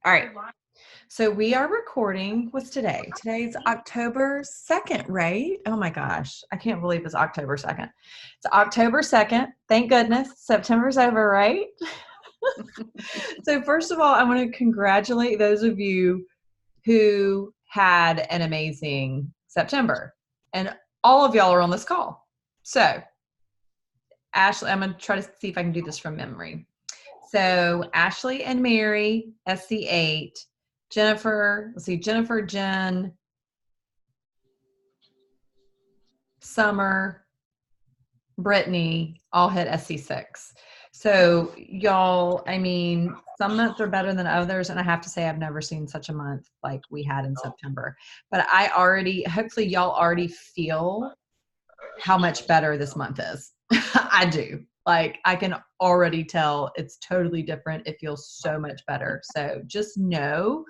All right. So we are recording. What's today? Today's October 2nd, right? Oh my gosh. I can't believe it's October 2nd. It's October 2nd. Thank goodness. September's over, right? So first of all, I want to congratulate those of you who had an amazing September. And all of y'all are on this call. So Ashley, I'm going to try to see if I can do this from memory. So Ashley and Mary, SC8, Jennifer, Jennifer, Jen, Summer, Brittany, all hit SC6. So y'all, I mean, some months are better than others. And I have to say, I've never seen such a month like we had in September. But hopefully y'all already feel how much better this month is. I do. Like, I can already tell it's totally different. It feels so much better. So just know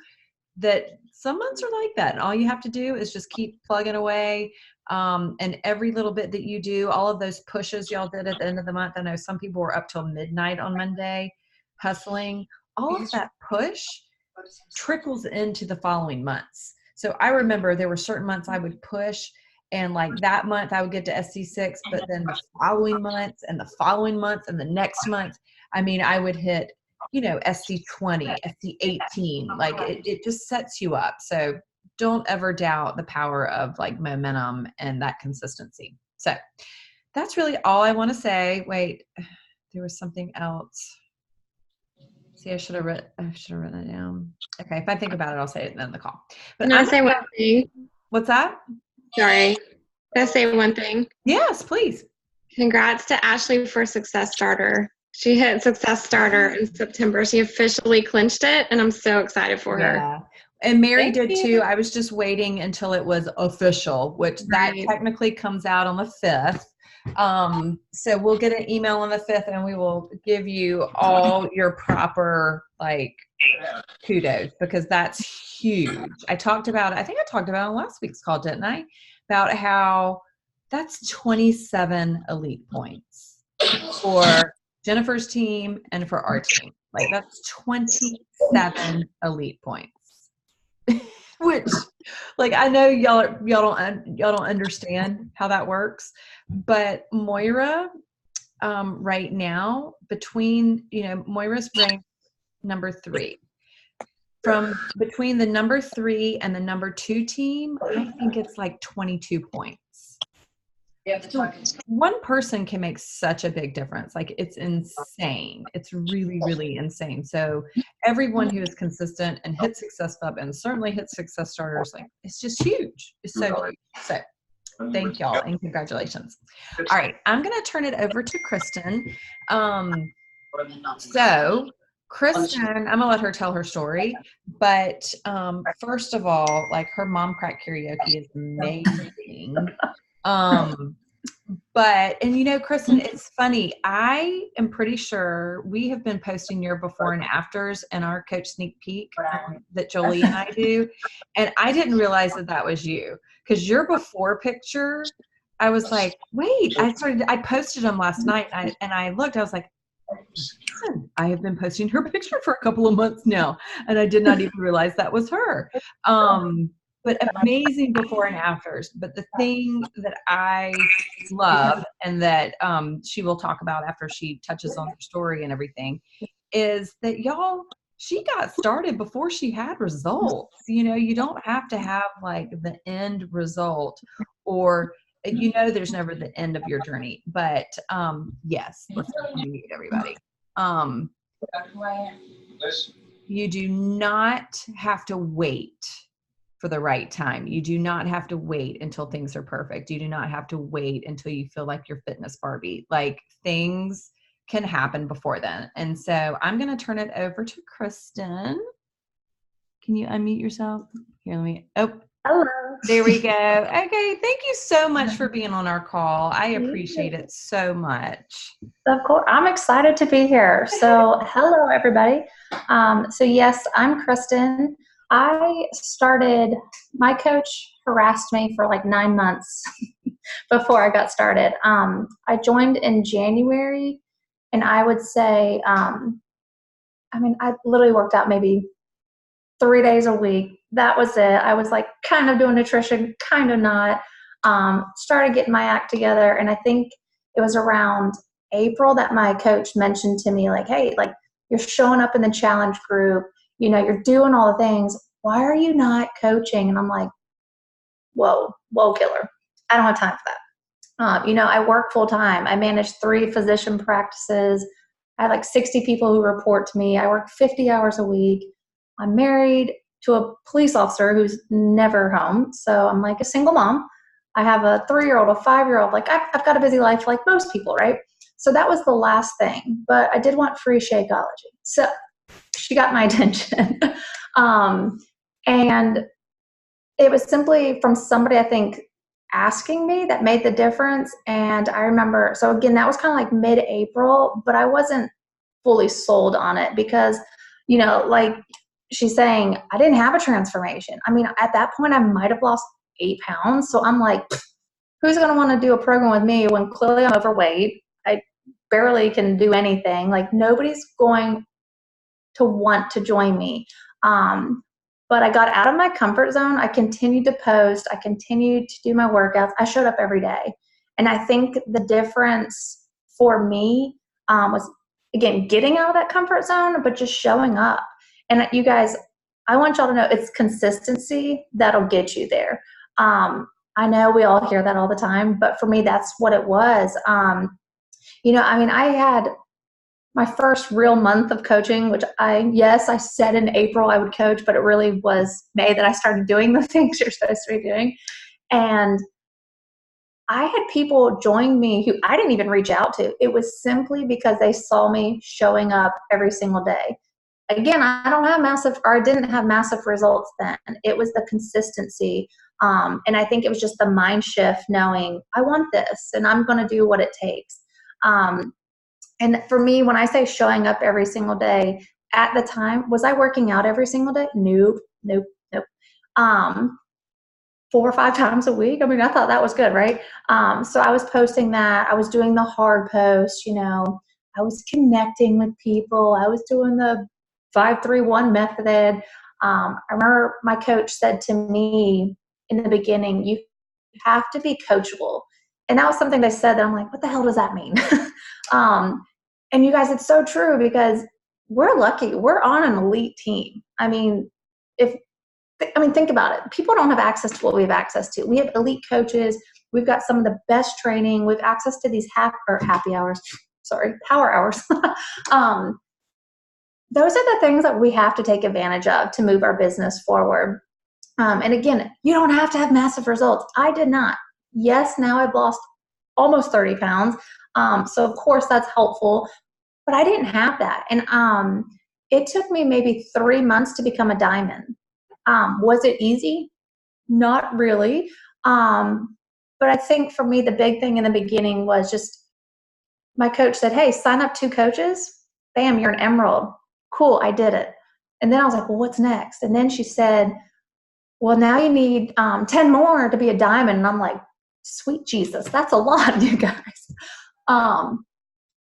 that some months are like that. And all you have to do is just keep plugging away. And every little bit that you do, all of those pushes y'all did at the end of the month. I know some people were up till midnight on Monday hustling. All of that push trickles into the following months. So I remember there were certain months I would push, and like that month I would get to SC6, but then the following months and the following month and the next month, I mean, I would hit, SC20, SC18, like it just sets you up. So don't ever doubt the power of like momentum and that consistency. So that's really all I want to say. Wait, there was something else. See, I should have written it down. Okay, if I think about it, I'll say it in the call. But Can I say one thing? What's that? Sorry. Can I say one thing? Yes, please. Congrats to Ashley for Success Starter. She hit Success Starter in September. She officially clinched it, and I'm so excited for her. And Mary Thank did you. too. I was just waiting until it was official, which that technically comes out on the 5th. So we'll get an email on the 5th, and we will give you all your proper like kudos, because that's huge. I think I talked about it on last week's call, didn't I? About how that's 27 elite points for Jennifer's team and for our team. Like, that's 27 elite points. Which, like, I know y'all don't understand how that works, but Moira, right now, Moira's ranked number 3. From between the number 3 and the number 2 team, I think it's like 22 points. So one person can make such a big difference. Like, it's insane. It's really, really insane. So everyone who is consistent and hits Success Club and certainly hits Success Starters, like, it's just huge. It's so huge. So thank y'all and congratulations. All right, I'm going to turn it over to Kristin. So Kristin, I'm going to let her tell her story. But first of all, like, her mom crack karaoke is amazing. Kristin, it's funny. I am pretty sure we have been posting your before and afters in our coach sneak peek that Jolie and I do. And I didn't realize that was you, because your before picture, I was like, wait, I posted them last night, and I looked, I was like, I have been posting her picture for a couple of months now, and I did not even realize that was her. But amazing before and afters. But the thing that I love, and that she will talk about after she touches on her story and everything, is that she got started before she had results. You don't have to have like the end result, or there's never the end of your journey. But yes, let's meet everybody. You do not have to wait for the right time. You do not have to wait until things are perfect. You do not have to wait until you feel like you're fitness Barbie. Like, things can happen before then. And so I'm going to turn it over to Kristin. Can you unmute yourself? Here, Hello. There we go. Okay. Thank you so much for being on our call. I appreciate it so much. Of course. I'm excited to be here. So hello, everybody. So yes, I'm Kristin. My coach harassed me for like 9 months before I got started. I joined in January, and I would say, I literally worked out maybe 3 days a week. That was it. I was like kind of doing nutrition, kind of not. Started getting my act together. And I think it was around April that my coach mentioned to me, like, hey, like, you're showing up in the challenge group, you know, you're doing all the things. Why are you not coaching? And I'm like, whoa, killer. I don't have time for that. You know, I work full time. I manage 3 physician practices. I have like 60 people who report to me. I work 50 hours a week. I'm married to a police officer who's never home. So I'm like a single mom. I have a 3-year-old, a 5-year-old. Like I've got a busy life like most people, right? So that was the last thing. But I did want free Shakeology. So she got my attention. And it was simply from somebody, I think, asking me that made the difference. And I remember, so again, that was kind of like mid-April, but I wasn't fully sold on it because, you know, like she's saying, I didn't have a transformation. I mean, at that point, I might have lost 8 pounds. So I'm like, who's going to want to do a program with me when clearly I'm overweight? I barely can do anything. Like nobody's going to want to join me. But I got out of my comfort zone. I continued to post. I continued to do my workouts. I showed up every day. And I think the difference for me was, again, getting out of that comfort zone, but just showing up. And you guys, I want y'all to know it's consistency that'll get you there. I know we all hear that all the time, but for me, that's what it was. You know, I mean, I had my first real month of coaching, which I said in April I would coach, but it really was May that I started doing the things you're supposed to be doing. And I had people join me who I didn't even reach out to. It was simply because they saw me showing up every single day. Again, I didn't have massive results then. It was the consistency. And I think it was just the mind shift knowing I want this and I'm going to do what it takes. And for me, when I say showing up every single day, at the time, was I working out every single day? Nope. 4 or 5 times a week. I mean, I thought that was good, right? So I was posting that. I was doing the hard post, you know, I was connecting with people. I was doing the 5-3-1 method. I remember my coach said to me in the beginning, you have to be coachable. And that was something they said that I'm like, what the hell does that mean? And you guys, it's so true because we're lucky. We're on an elite team. I mean, think about it. People don't have access to what we have access to. We have elite coaches. We've got some of the best training. We've access to these power hours. Those are the things that we have to take advantage of to move our business forward. And again, you don't have to have massive results. I did not. Yes, now I've lost almost 30 pounds. So of course that's helpful, but I didn't have that. And it took me maybe 3 months to become a diamond. Was it easy? Not really. But I think for me, the big thing in the beginning was just my coach said, hey, sign up 2 coaches. Bam, you're an emerald. Cool, I did it. And then I was like, well, what's next? And then she said, well, now you need 10 more to be a diamond. And I'm like, sweet Jesus, that's a lot, you guys.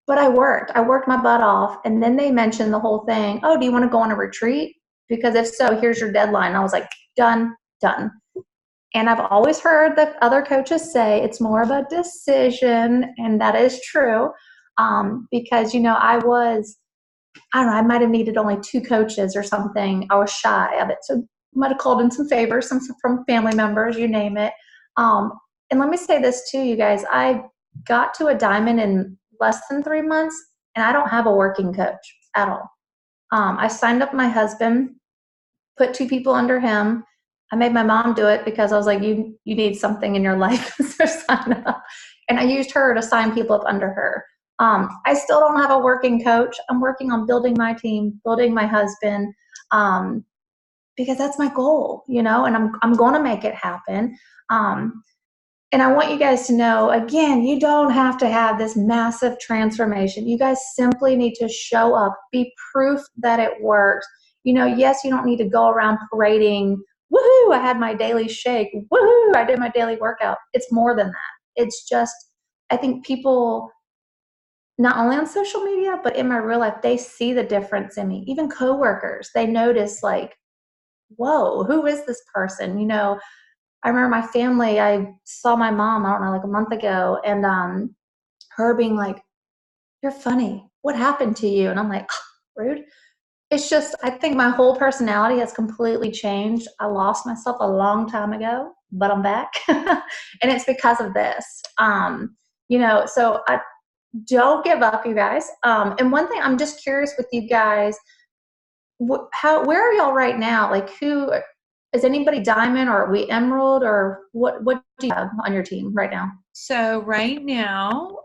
But I worked my butt off. And then they mentioned the whole thing. Oh, do you want to go on a retreat? Because if so, here's your deadline. I was like, done. And I've always heard the other coaches say it's more of a decision. And that is true. Because, you know, I don't know, I might have needed only 2 coaches or something. I was shy of it. So I might have called in some favors, some from family members, you name it. And let me say this too, you guys, I got to a diamond in less than 3 months and I don't have a working coach at all. I signed up my husband, put 2 people under him. I made my mom do it because I was like, you need something in your life, so sign up. And I used her to sign people up under her. I still don't have a working coach. I'm working on building my team, building my husband, because that's my goal, you know, and I'm going to make it happen. And I want you guys to know, again, you don't have to have this massive transformation. You guys simply need to show up, be proof that it works. You know, yes, you don't need to go around parading, woohoo, I had my daily shake, woohoo, I did my daily workout. It's more than that. It's just, I think people, not only on social media, but in my real life, they see the difference in me. Even coworkers, they notice like, whoa, who is this person? You know, I remember my family, I saw my mom, I don't know, like a month ago, and her being like, you're funny. What happened to you? And I'm like, rude. It's just, I think my whole personality has completely changed. I lost myself a long time ago, but I'm back. And it's because of this. You know, so I don't give up, you guys. And one thing I'm just curious with you guys, where are y'all right now? Like, who is anybody diamond, or are we emerald, or what do you have on your team right now? So right now,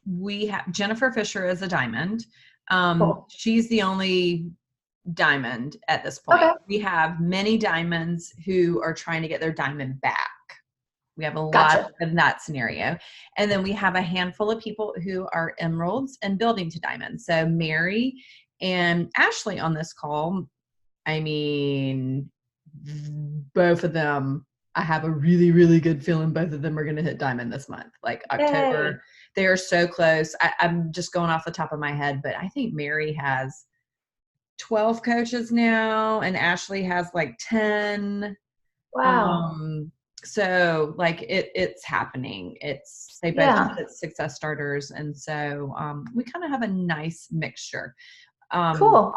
we have Jennifer Fisher is a diamond. Cool. She's the only diamond at this point. Okay. We have many diamonds who are trying to get their diamond back. We have a Gotcha. lot in that scenario. And then we have a handful of people who are emeralds and building to diamonds. So Mary and Ashley on this call, I mean, both of them, I have a really, really good feeling both of them are going to hit diamond this month, like October. Yay. They are so close. I'm just going off the top of my head, but I think Mary has 12 coaches now and Ashley has like 10. Wow. So like it's happening. They both hit success starters. And so we kind of have a nice mixture. Cool.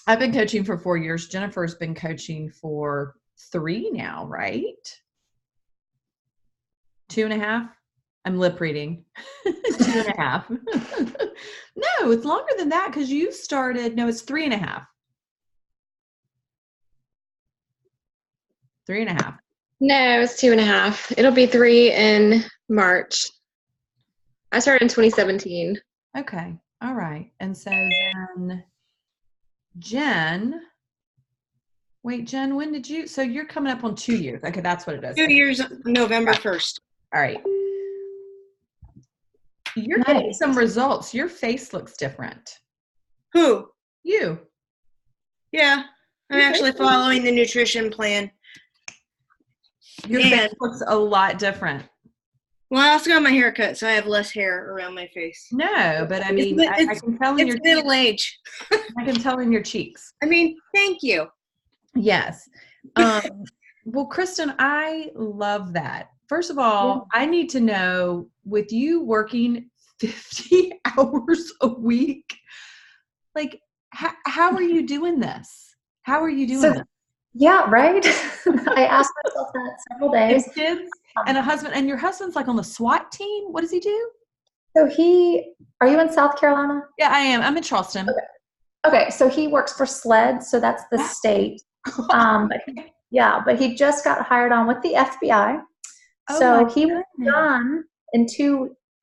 I've been coaching for 4 years. Jennifer's been coaching for 3 now, right? 2.5. I'm lip reading. 2.5. No, it's longer than that because you started. No, it's 3.5. 3.5. No, it's 2.5. It'll be 3 in March. I started in 2017. Okay. All right. And so then Jen, when did you, so you're coming up on 2 years. Okay. That's what it is. 2 years, November 1st. All right. You're getting some results. Your face looks different. Who? You. Yeah. I'm actually following the nutrition plan. Your face looks a lot different. Well, I also got my hair cut, so I have less hair around my face. No, but I mean, I can tell in your middle age. I can tell in your cheeks. I mean, thank you. Yes. Well, Kristin, I love that. First of all, I need to know, with you working 50 hours a week, like, how are you doing this? How are you doing this? Yeah, right. I asked myself that several days. And kids and a husband, and your husband's like on the SWAT team. What does he do? So are you in South Carolina? Yeah, I am. I'm in Charleston. Okay. So he works for SLED. So that's the state. But he just got hired on with the FBI. So he will be gone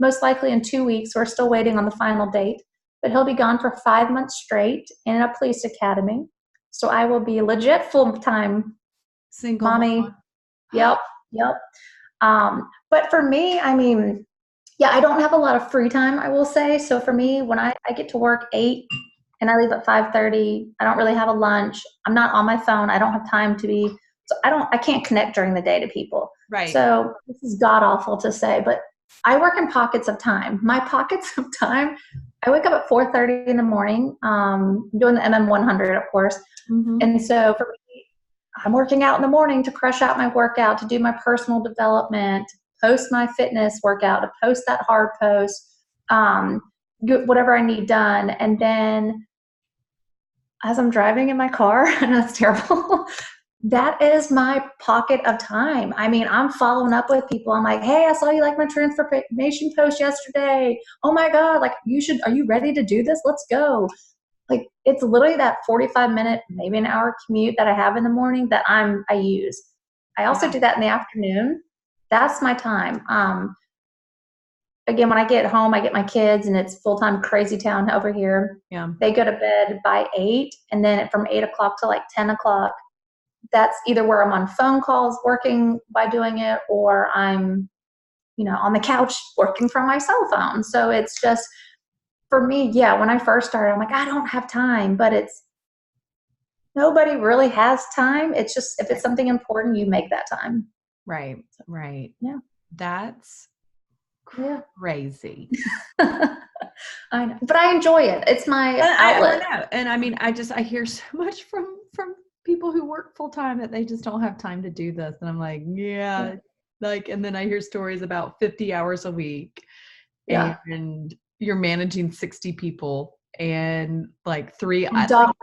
most likely in 2 weeks. We're still waiting on the final date, but he'll be gone for 5 months straight in a police academy. So I will be legit full-time single mommy. mom. Yep. But for me, I mean, I don't have a lot of free time, I will say. So for me, when I get to work 8 and I leave at 5:30, I don't really have a lunch. I'm not on my phone. I don't have time to be. So I can't connect during the day to people. Right. So this is god awful to say, but I work in pockets of time. My pockets of time, I wake up at 4:30 in the morning, doing the MM100, of course. Mm-hmm. And so for me, I'm working out in the morning to crush out my workout, to do my personal development, post my fitness workout, to post that hard post, whatever I need done. And then as I'm driving in my car, and that's terrible, that is my pocket of time. I mean, I'm following up with people. I'm like, hey, I saw you like my transformation post yesterday. Oh my God, like are you ready to do this? Let's go. Like, it's literally that 45-minute, maybe an hour commute that I have in the morning that I use. I also do that in the afternoon. That's my time. Again, when I get home, I get my kids, and it's full-time crazy town over here. Yeah. They go to bed by 8, and then from 8 o'clock to like 10 o'clock, that's either where I'm on phone calls working by doing it, or I'm, on the couch working from my cell phone. So it's just, for me, when I first started, I'm like, I don't have time, but nobody really has time. It's just, if it's something important, you make that time. Right. Yeah. That's crazy. I know, but I enjoy it. It's my outlet. I know. And I mean, I hear so much from people people who work full time that they just don't have time to do this. And I'm like, yeah. Like, and then I hear stories about 50 hours a week and you're managing 60 people and like that's a lot.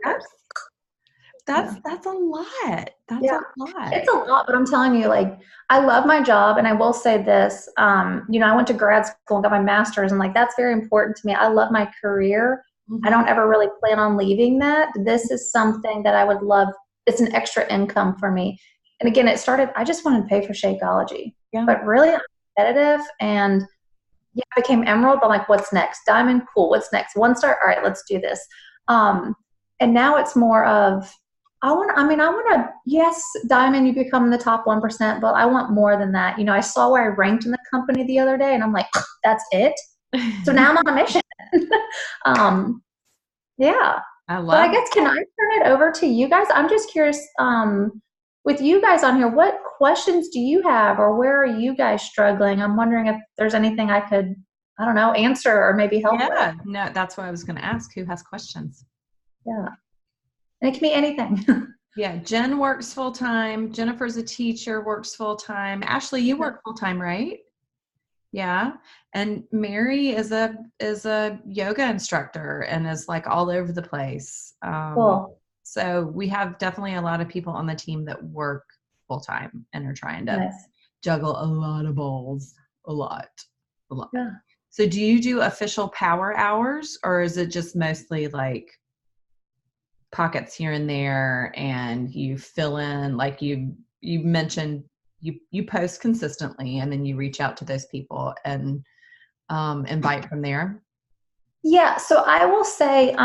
That's a lot. It's a lot, but I'm telling you, like, I love my job, and I will say this, you know, I went to grad school and got my master's, and like, that's very important to me. I love my career. I don't ever really plan on leaving that. This is something that I would love. It's an extra income for me. And again, it started, I just wanted to pay for Shakeology, but really I'm competitive, and I became Emerald. I'm like, what's next? Diamond, cool. What's next? 1-star. All right, let's do this. And now it's more of, I want to, yes, Diamond, you become the top 1%, but I want more than that. You know, I saw where I ranked in the company the other day, and I'm like, that's it. So now I'm on a mission. I love but I guess, can I turn it over to you guys? I'm just curious, with you guys on here, what questions do you have, or where are you guys struggling? I'm wondering if there's anything I could, I don't know, answer or maybe help with. No, that's what I was going to ask. Who has questions? Yeah. And it can be anything. Yeah. Jen works full time. Jennifer's a teacher, works full time. Ashley, you work full time, right? Yeah. And Mary is a yoga instructor and is like all over the place. Cool. So we have definitely a lot of people on the team that work full time and are trying to juggle a lot of balls. A lot. Yeah. So do you do official power hours, or is it just mostly like pockets here and there, and you fill in, like you mentioned, you post consistently and then you reach out to those people and invite from there? Yeah. So I will say,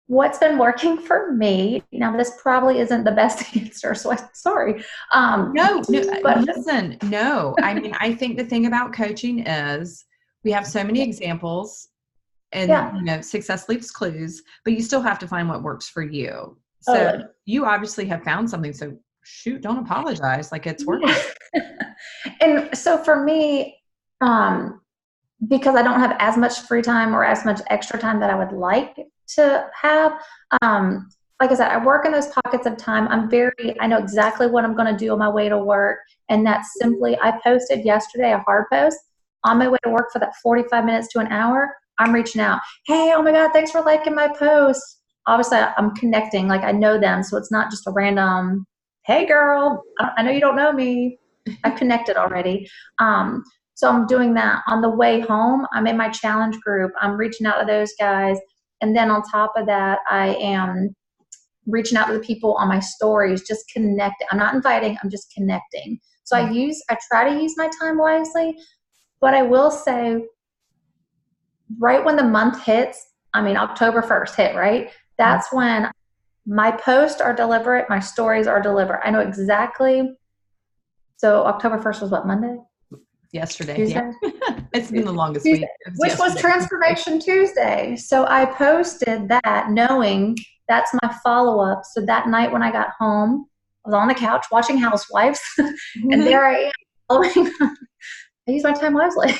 what's been working for me, now this probably isn't the best answer, so I'm sorry. No, but listen, no. I mean, I think the thing about coaching is we have so many examples, and you know, success leaves clues, but you still have to find what works for you. So you obviously have found something, so shoot, don't apologize. Like, it's working. And so for me, because I don't have as much free time or as much extra time that I would like to have, like I said, I work in those pockets of time. I know exactly what I'm going to do on my way to work. And that's simply, I posted yesterday a hard post on my way to work for that 45 minutes to an hour. I'm reaching out. Hey, oh my God, thanks for liking my post. Obviously, I'm connecting, like I know them. So it's not just a random, hey girl, I know you don't know me. I've connected already. So I'm doing that. On the way home, I'm in my challenge group. I'm reaching out to those guys. And then on top of that, I am reaching out to the people on my stories, just connecting. I'm not inviting, I'm just connecting. So I try to use my time wisely, but I will say, right when the month hits, October 1st hit, right? That's when my posts are deliberate, my stories are deliberate. I know exactly. So October 1st was what, Monday? Yesterday. Tuesday? Yeah. It's been the longest week. Which was Transformation Tuesday. So I posted that knowing that's my follow-up. So that night when I got home, I was on the couch watching Housewives, and there I am following. I use my time wisely.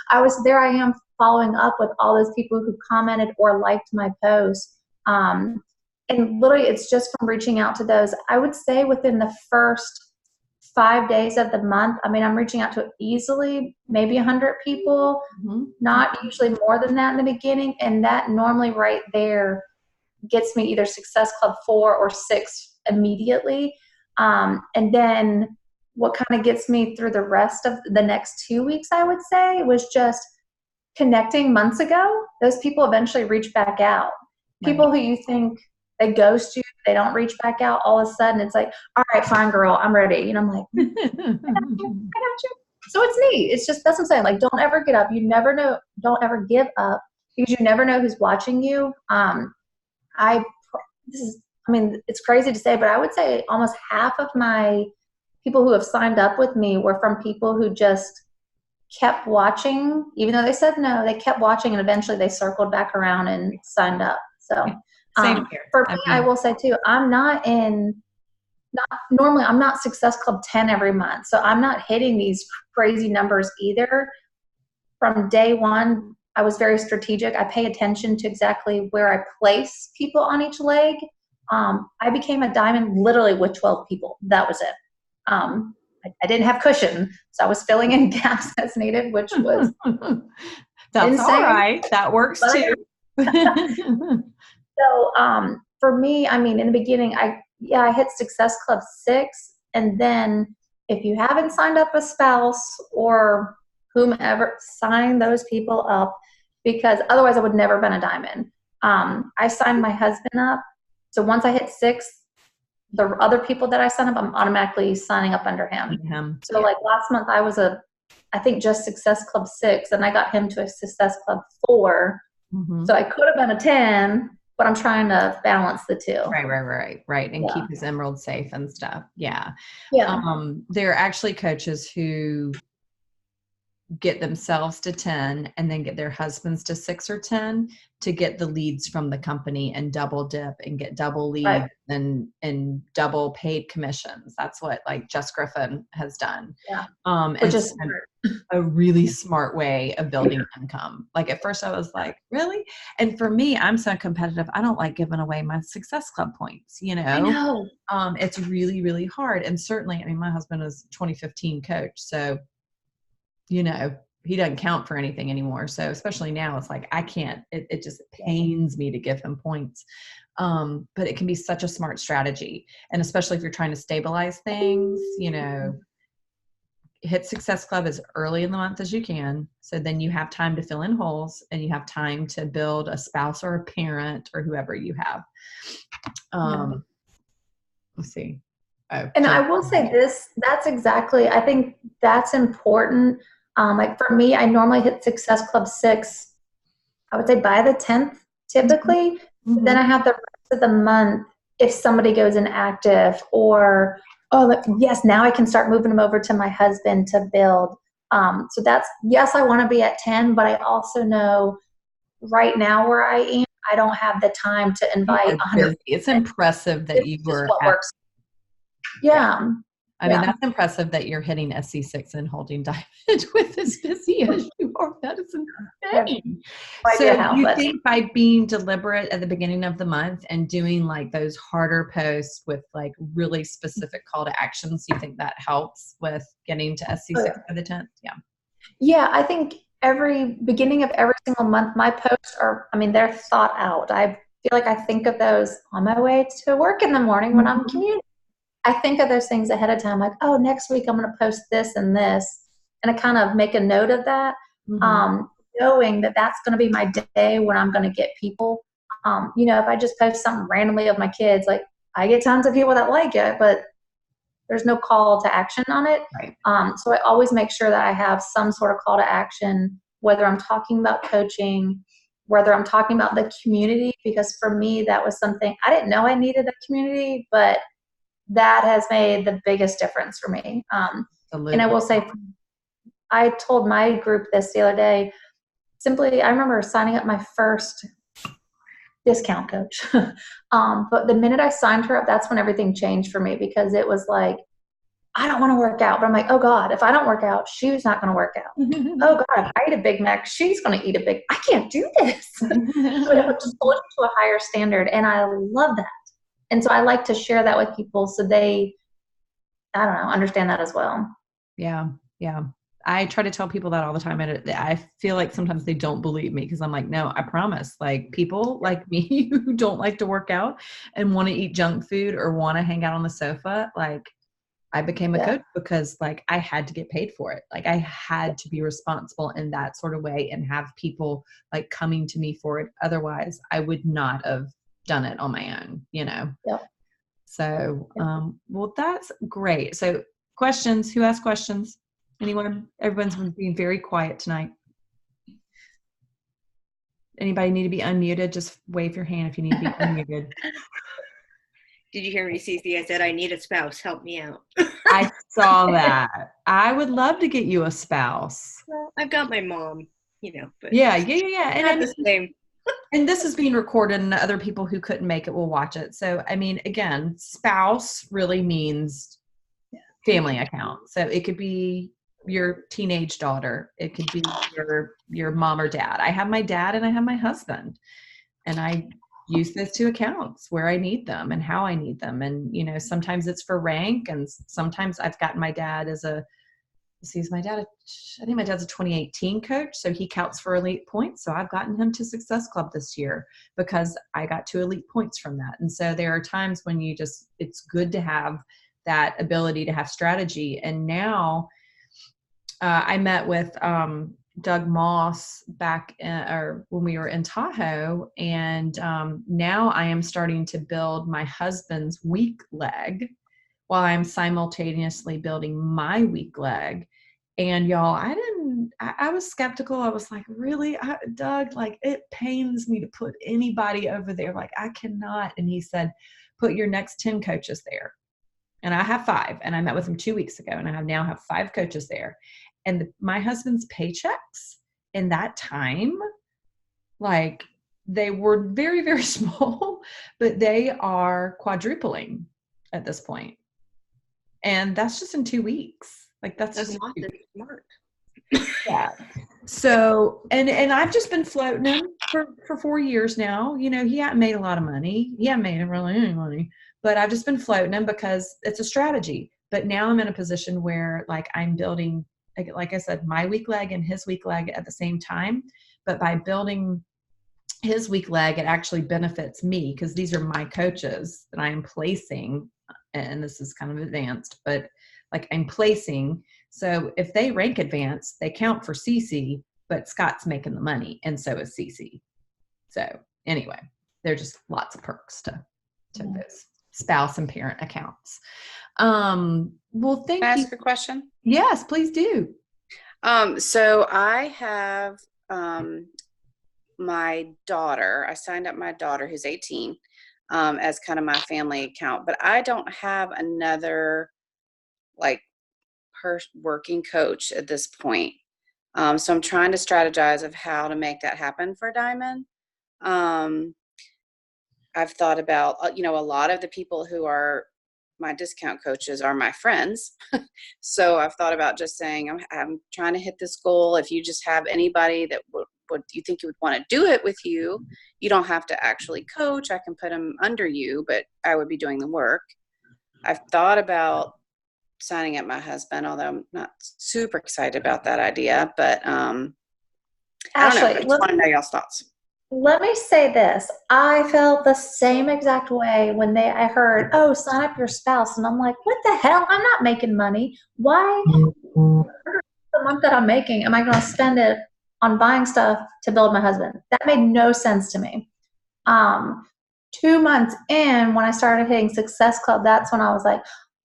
I am following up with all those people who commented or liked my post. And literally it's just from reaching out to those. I would say within the first 5 days of the month, I'm reaching out to easily maybe 100 people, not usually more than that in the beginning. And that normally right there gets me either Success Club 4 or 6 immediately. And then what kind of gets me through the rest of the next 2 weeks, I would say, was just connecting months ago. Those people eventually reach back out. People who you think they ghost you, they don't reach back out, all of a sudden it's like, all right, fine girl, I'm ready. And I'm like, I got you. So it's neat. It's just, that's what I'm saying. Like, don't ever get up. You never know. Don't ever give up, because you never know who's watching you. It's crazy to say, but I would say almost half of my people who have signed up with me were from people who just kept watching, even though they said no, they kept watching, and eventually they circled back around and signed up. So same here. For me, I will say too, normally I'm not Success Club 10 every month. So I'm not hitting these crazy numbers either. From day one, I was very strategic. I pay attention to exactly where I place people on each leg. I became a diamond literally with 12 people. That was it. I didn't have cushion, so I was filling in gaps as needed, which was that's insane. all right. That works too. So for me, I mean, in the beginning, I hit Success Club 6, and then if you haven't signed up a spouse or whomever, sign those people up, because otherwise I would never have been a diamond. I signed my husband up, so once I hit 6, the other people that I sign up, I'm automatically signing up under him. So like last month I was I think just Success Club 6, and I got him to a Success Club 4. Mm-hmm. So I could have been a 10, but I'm trying to balance the two. Right. And keep his emerald safe and stuff. Yeah. Yeah. There are actually coaches who get themselves to 10 and then get their husbands to 6 or 10 to get the leads from the company and double dip and get double leads and double paid commissions. That's what like Jess Griffin has done. Yeah. Which is a really smart way of building income. Like at first I was like, really? And for me, I'm so competitive. I don't like giving away my Success Club points, you know? I know. It's really, really hard. And certainly, I mean, my husband is a 2015 coach. So, you know, he doesn't count for anything anymore. So especially now it's like, I can't, it just pains me to give him points. But it can be such a smart strategy. And especially if you're trying to stabilize things, you know, hit Success Club as early in the month as you can. So then you have time to fill in holes and you have time to build a spouse or a parent or whoever you have. Let's see. And I will say this, that's exactly, I think that's important. Like for me, I normally hit Success Club 6, I would say by the 10th, typically. Mm-hmm. Then I have the rest of the month if somebody goes inactive or, yes, now I can start moving them over to my husband to build. So that's, yes, I want to be at 10, but I also know right now where I am, I don't have the time to invite 100. It's impressive that you were what works. Yeah. I mean, that's impressive that you're hitting SC6 and holding diamond with as busy as you are. That is insane. So you think by being deliberate at the beginning of the month and doing like those harder posts with like really specific call to actions, do you think that helps with getting to SC6 by the 10th? Yeah. Yeah, I think beginning of every single month, my posts are, I mean, they're thought out. I feel like I think of those on my way to work in the morning when I'm commuting. I think of those things ahead of time, like, oh, next week I'm going to post this and this. And I kind of make a note of that, knowing that that's going to be my day when I'm going to get people. You know, if I just post something randomly of my kids, like I get tons of people that like it, but there's no call to action on it. Right. So I always make sure that I have some sort of call to action, whether I'm talking about coaching, whether I'm talking about the community, because for me, that was something I didn't know I needed a community, but that has made the biggest difference for me. And I will say, I told my group this the other day, simply, I remember signing up my first discount coach. But the minute I signed her up, that's when everything changed for me, because it was like, I don't want to work out, but I'm like, oh God, if I don't work out, she's not going to work out. Oh God, if I eat a Big Mac, she's going to eat a Big, I can't do this. So it just hold you to a higher standard. And I love that. And so I like to share that with people so they, I don't know, understand that as well. Yeah. Yeah. I try to tell people that all the time. And I feel like sometimes they don't believe me because I'm like, no, I promise. Like people like me who don't like to work out and want to eat junk food or want to hang out on the sofa, like I became a coach because like I had to get paid for it. Like I had to be responsible in that sort of way and have people like coming to me for it. Otherwise I would not have done it on my own, you know? Yep. So, well, that's great. So questions, who asked questions? Anyone? Everyone's been being very quiet tonight. Anybody need to be unmuted? Just wave your hand if you need to be unmuted. Did you hear me, Cece? I said, I need a spouse. Help me out. I saw that. I would love to get you a spouse. Well, I've got my mom, you know. But yeah. And not the same. And this is being recorded and other people who couldn't make it will watch it. So, I mean, again, spouse really means family account. So it could be your teenage daughter. It could be your mom or dad. I have my dad and I have my husband. And I use those two accounts where I need them and how I need them. And, you know, sometimes it's for rank, and sometimes I've gotten my dad as a, I think my dad's a 2018 coach, so he counts for elite points. So I've gotten him to Success Club this year because I got 2 elite points from that. And so there are times when it's good to have that ability to have strategy. And now I met with Doug Moss back when we were in Tahoe, and now I am starting to build my husband's weak leg while I'm simultaneously building my weak leg. And y'all, I was skeptical. I was like, really, Doug, like, it pains me to put anybody over there. Like, I cannot. And he said, put your next 10 coaches there. And I have 5, and I met with him 2 weeks ago, and I now have 5 coaches there. And my husband's paychecks in that time, like, they were very, very small, but they are quadrupling at this point. And that's just in 2 weeks. Like, that's just not smart. Yeah. So, and I've just been floating him for 4 years now. You know, he hadn't made a lot of money. He hadn't made really any money, but I've just been floating him because it's a strategy. But now I'm in a position where, like, I'm building, like I said, my weak leg and his weak leg at the same time. But by building his weak leg, it actually benefits me because these are my coaches that I am placing. And this is kind of advanced, but like, I'm placing. So if they rank advanced, they count for CC, but Scott's making the money, and so is CC. So anyway, there are just lots of perks to those spouse and parent accounts. Well, thank you. Can I ask a question? Yes, please do. So I have my daughter. I signed up my daughter, who's 18, as kind of my family account, but I don't have another like working coach at this point. So I'm trying to strategize of how to make that happen for Diamond. I've thought about, you know, a lot of the people who are my discount coaches are my friends. So I've thought about just saying, I'm trying to hit this goal. If you just have anybody that would you think you would want to do it with you, you don't have to actually coach. I can put them under you, but I would be doing the work. I've thought about signing up my husband, although I'm not super excited about that idea, but I don't know. I just want to know y'all's thoughts. Let me say this. I felt the same exact way when I heard, oh, sign up your spouse. And I'm like, what the hell? I'm not making money. Why? The month that I'm making, am I going to spend it on buying stuff to build my husband? That made no sense to me. 2 months in, when I started hitting Success Club, that's when I was like,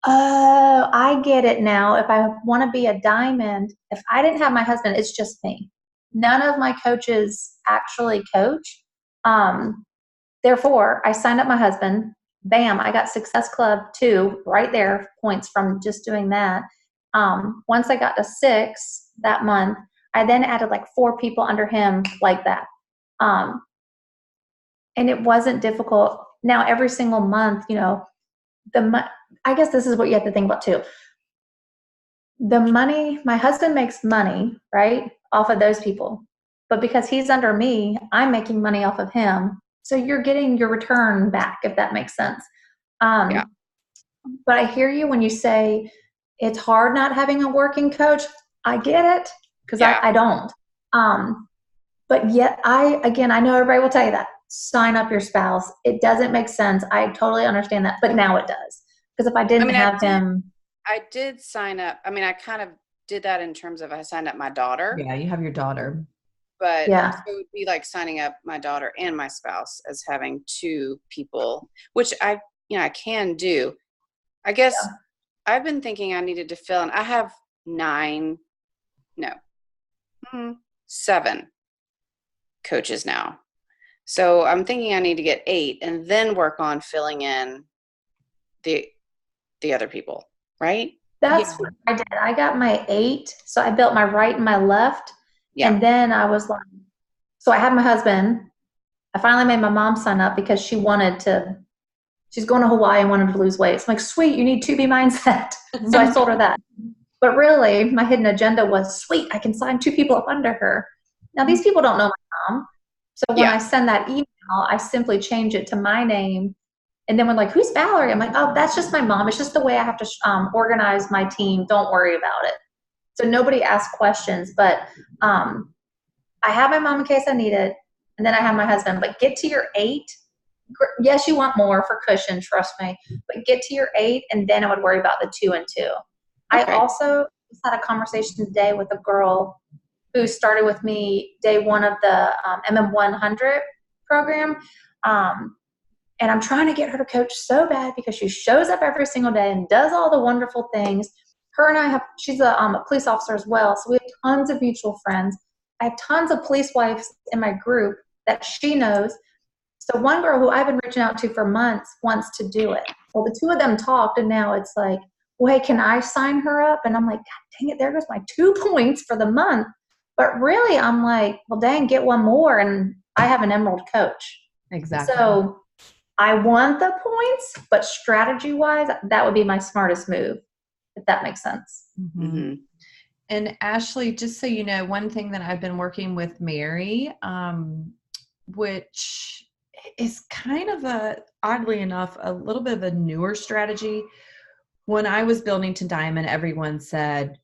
oh, I get it now. If I want to be a diamond, if I didn't have my husband, it's just me. None of my coaches actually coach. Therefore, I signed up my husband. Bam, I got Success Club 2 right there, points from just doing that. Once I got to 6 that month, I then added like 4 people under him like that. And it wasn't difficult. Now, every single month, you know, I guess this is what you have to think about too. The money, my husband makes money, right, off of those people. But because he's under me, I'm making money off of him. So you're getting your return back, if that makes sense. Yeah. But I hear you when you say it's hard not having a working coach. I get it, because I don't. But yet, I know everybody will tell you that. Sign up your spouse. It doesn't make sense. I totally understand that. But now it does. Because if I didn't have him. I did sign up. I mean, I kind of did that in terms of I signed up my daughter. Yeah, you have your daughter. But so it would be like signing up my daughter and my spouse as having 2 people, which I can do. I guess I've been thinking I needed to fill in. I have 7 coaches now. So I'm thinking I need to get 8 and then work on filling in the other people, right? That's what I did. I got my 8. So I built my right and my left. Yeah. And then I was like, so I had my husband. I finally made my mom sign up because she's going to Hawaii and wanted to lose weight. So I'm like, sweet, you need 2B mindset. So I told her that. But really, my hidden agenda was, sweet, I can sign 2 people up under her. Now, these people don't know my mom. So when I send that email, I simply change it to my name. And then when like, who's Valerie? I'm like, oh, that's just my mom. It's just the way I have to organize my team. Don't worry about it. So nobody asks questions, but I have my mom in case I need it. And then I have my husband, but get to your 8. Yes, you want more for cushion, trust me, but get to your 8, and then I would worry about the 2 and 2. Okay. I also just had a conversation today with a girl who started with me day 1 of the MM100 program. And I'm trying to get her to coach so bad because she shows up every single day and does all the wonderful things. Her and I she's a police officer as well, so we have tons of mutual friends. I have tons of police wives in my group that she knows. So one girl who I've been reaching out to for months wants to do it. Well, the 2 of them talked, and now it's like, well, hey, can I sign her up? And I'm like, God dang it, there goes my 2 points for the month. But really, I'm like, well, dang, get 1 more, and I have an Emerald coach. Exactly. So I want the points, but strategy-wise, that would be my smartest move, if that makes sense. Mm-hmm. And Ashley, just so you know, one thing that I've been working with Mary, which is kind of oddly enough, a little bit of a newer strategy. When I was building to Diamond, everyone said,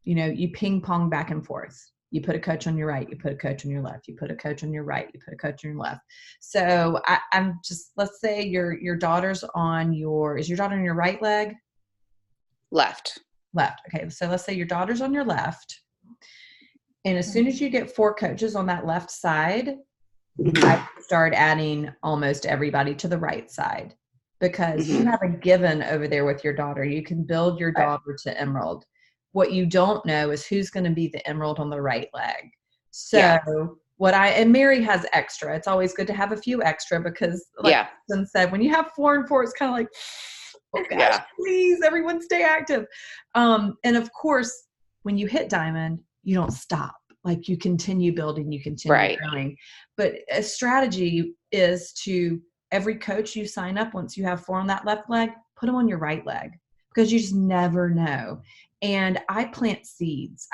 you ping pong back and forth. You put a coach on your right, you put a coach on your left, you put a coach on your right, you put a coach on your left. So I'm just, let's say your daughter's is your daughter on your right leg? Left. Okay. So let's say your daughter's on your left. And as soon as you get 4 coaches on that left side, I start adding almost everybody to the right side, because you have a given over there with your daughter. You can build your daughter to Emerald. What you don't know is who's going to be the Emerald on the right leg. So and Mary has extra. It's always good to have a few extra, because like Kristin said, when you have 4 and 4, it's kind of like, oh gosh, please, everyone stay active. And of course, when you hit Diamond, you don't stop. Like, you continue building, you continue growing. But a strategy is to, every coach you sign up, once you have 4 on that left leg, put them on your right leg, because you just never know. And I plant seeds.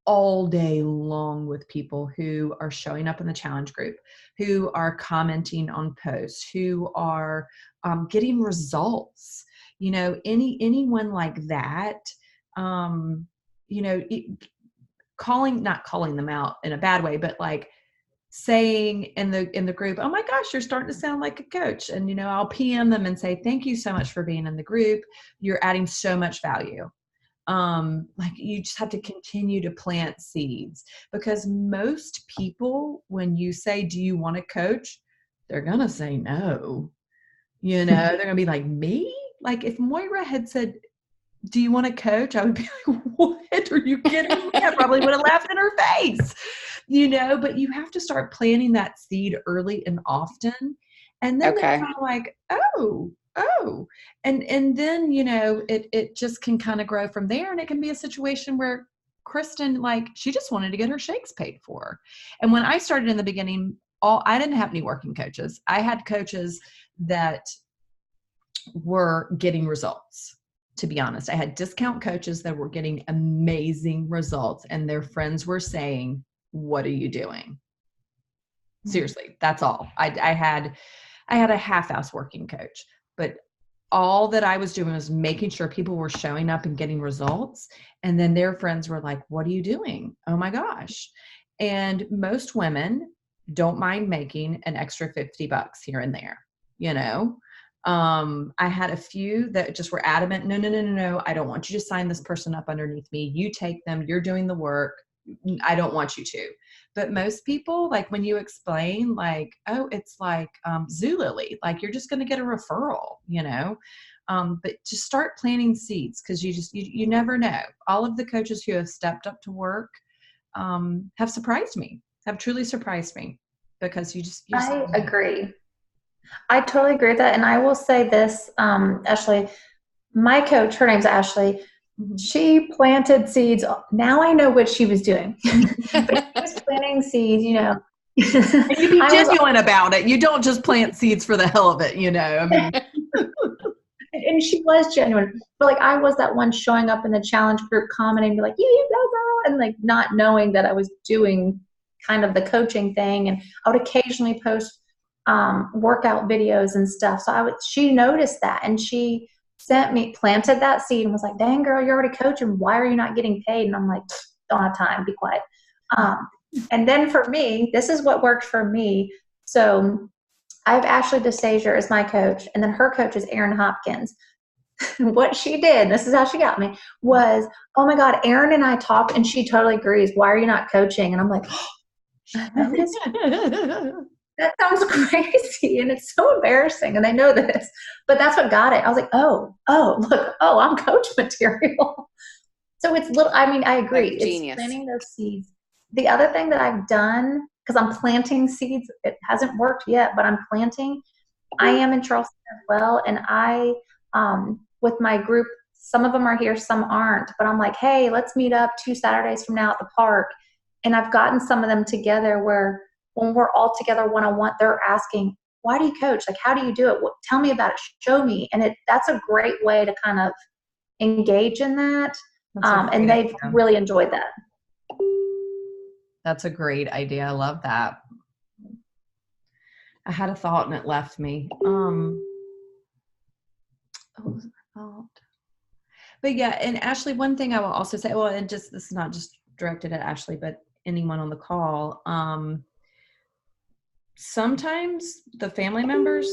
All day long with people who are showing up in the challenge group, who are commenting on posts, who are getting results. Anyone like that, not calling them out in a bad way, but like saying in the group, oh my gosh, you're starting to sound like a coach. And, I'll PM them and say, thank you so much for being in the group. You're adding so much value. Like, you just have to continue to plant seeds, because most people, when you say, do you want to coach? They're going to say no. They're going to be like, me? Like, if Moira had said, do you want to coach? I would be like, what? Are you kidding me? I probably would have laughed in her face, but you have to start planting that seed early and often. And then they're kind of like, oh, and then, it just can kind of grow from there. And it can be a situation where Kristin, like, she just wanted to get her shakes paid for. And when I started in the beginning, I didn't have any working coaches. I had coaches that were getting results. To be honest, I had discount coaches that were getting amazing results, and their friends were saying, what are you doing? Seriously, that's all. I had a half-ass working coach, but all that I was doing was making sure people were showing up and getting results. And then their friends were like, what are you doing? Oh my gosh. And most women don't mind making an extra $50 here and there, I had a few that just were adamant. No. I don't want you to sign this person up underneath me. You take them, you're doing the work. I don't want you to. But most people, like, when you explain, like, oh, it's like Zulily, like, you're just going to get a referral, but just start planting seeds, because you never know. All of the coaches who have stepped up to work have truly surprised me, because I agree. I totally agree with that. And I will say this, Ashley, my coach, her name's Ashley. She planted seeds. Now I know what she was doing. But she was planting seeds, And you be genuine about it. You don't just plant seeds for the hell of it, I mean. And she was genuine. But like, I was that one showing up in the challenge group commenting, be like, you go girl, and like not knowing that I was doing kind of the coaching thing. And I would occasionally post workout videos and stuff. So she noticed that, and she planted that seed and was like, dang girl, you're already coaching. Why are you not getting paid? And I'm like, don't have time, be quiet. And then for me, this is what worked for me. So I have Ashley DeSager as my coach, and then her coach is Erin Hopkins. What she did, this is how she got me, was, oh my God, Erin and I talked and she totally agrees. Why are you not coaching? And I'm like, that sounds crazy. And it's so embarrassing. And I know this, but that's what got it. I was like, look, I'm coach material. So it's I agree. That's genius. It's planting those seeds. The other thing that I've done, because I'm planting seeds, it hasn't worked yet, but I'm planting. I am in Charleston as well. And I, with my group, some of them are here, some aren't, but I'm like, hey, let's meet up 2 Saturdays from now at the park. And I've gotten some of them together where when we're all together one-on-one, they're asking, why do you coach? Like, how do you do it? Tell me about it. Show me. And that's a great way to kind of engage in that. And they've really enjoyed that. That's a great idea. I love that. I had a thought and it left me. But yeah, and Ashley, one thing I will also say, well, and this is not just directed at Ashley, but anyone on the call. Sometimes the family members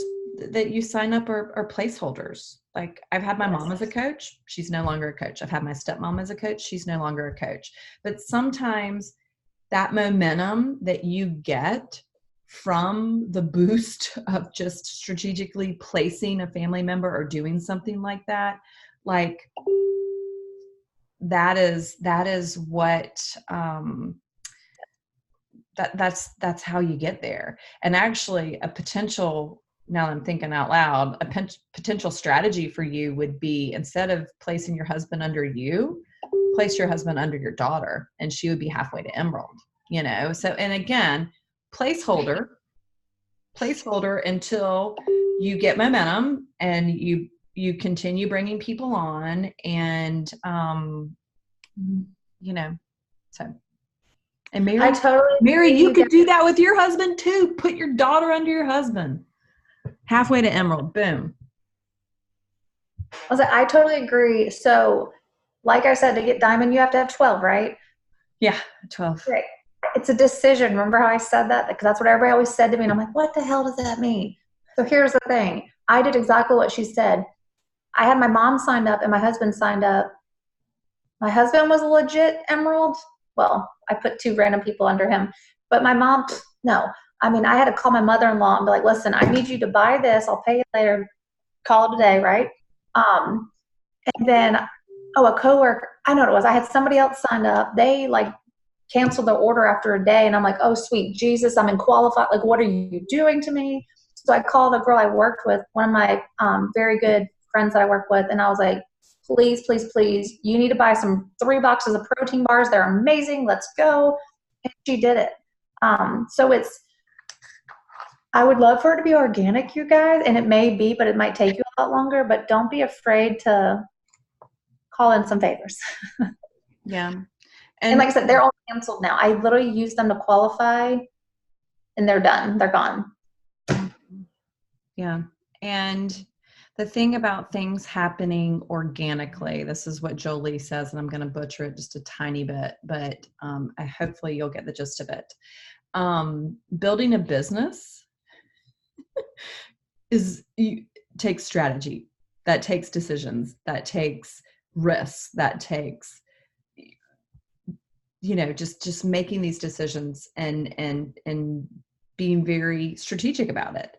that you sign up are placeholders. Like, I've had my mom as a coach. She's no longer a coach. I've had my stepmom as a coach. She's no longer a coach. But sometimes that momentum that you get from the boost of just strategically placing a family member or doing something like that, like that is what, that's how you get there. And actually a potential, now that I'm thinking out loud, a potential strategy for you would be, instead of placing your husband under you, place your husband under your daughter, and she would be halfway to Emerald, So, and again, placeholder until you get momentum and you continue bringing people on, and, so. And Mary, you could do that with your husband too. Put your daughter under your husband. Halfway to Emerald. Boom. I totally agree. So, like I said, to get Diamond, you have to have 12, right? Yeah, 12. Right. It's a decision. Remember how I said that? Because that's what everybody always said to me. And I'm like, what the hell does that mean? So here's the thing. I did exactly what she said. I had my mom signed up and my husband signed up. My husband was a legit Emerald. Well, I put 2 random people under him. But my mom, no. I mean, I had to call my mother-in-law and be like, listen, I need you to buy this. I'll pay you later. Call it a day, right? And then, a coworker, I know what it was. I had somebody else signed up. They canceled their order after a day. And I'm like, oh, sweet Jesus, I'm in qualified. Like, what are you doing to me? So I called a girl I worked with, one of my very good friends that I work with. And I was like, please, please, please, you need to buy 3 boxes of protein bars. They're amazing. Let's go. And she did it. So I would love for it to be organic, you guys, and it may be, but it might take you a lot longer, but don't be afraid to call in some favors. Yeah. And like I said, they're all canceled now. I literally use them to qualify and they're done. They're gone. Yeah. And the thing about things happening organically, this is what Jolie says, and I'm going to butcher it just a tiny bit, but hopefully you'll get the gist of it. Building a business takes strategy, that takes decisions, that takes risks, that takes, just making these decisions and being very strategic about it.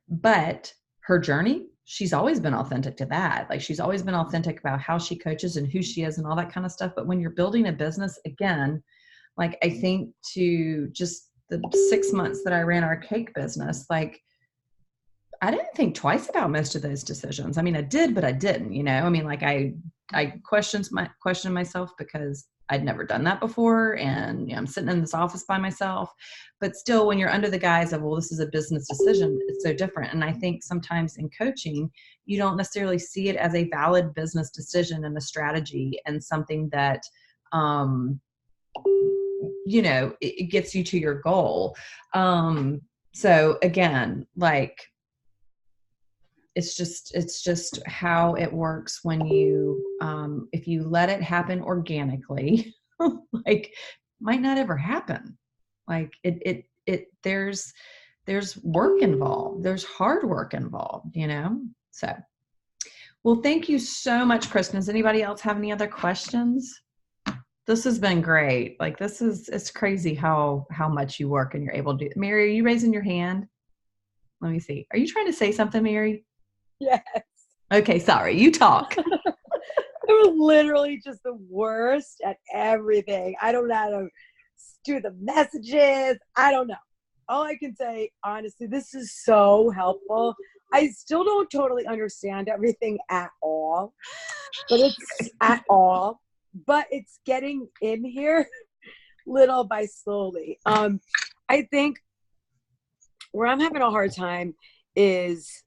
But her journey, she's always been authentic to that. Like, she's always been authentic about how she coaches and who she is and all that kind of stuff. But when you're building a business, again, like, I think to just the 6 months that I ran our cake business, like, I didn't think twice about most of those decisions. I mean, I did, but I didn't, I mean, like, I questioned myself because I'd never done that before. And I'm sitting in this office by myself, but still, when you're under the guise of, well, this is a business decision, it's so different. And I think sometimes in coaching, you don't necessarily see it as a valid business decision and a strategy and something that it gets you to your goal. So again, like, it's just how it works when you, if you let it happen organically, like, might not ever happen. Like there's work involved. There's hard work involved, so. Well, thank you so much, Kristin. Does anybody else have any other questions? This has been great. Like, it's crazy how much you work and you're able to do. Mary, are you raising your hand? Let me see. Are you trying to say something, Mary? Yes. Okay, sorry. You talk. I'm literally just the worst at everything. I don't know how to do the messages. I don't know. All I can say, honestly, this is so helpful. I still don't totally understand everything at all, but it's getting in here little by slowly. I think where I'm having a hard time is,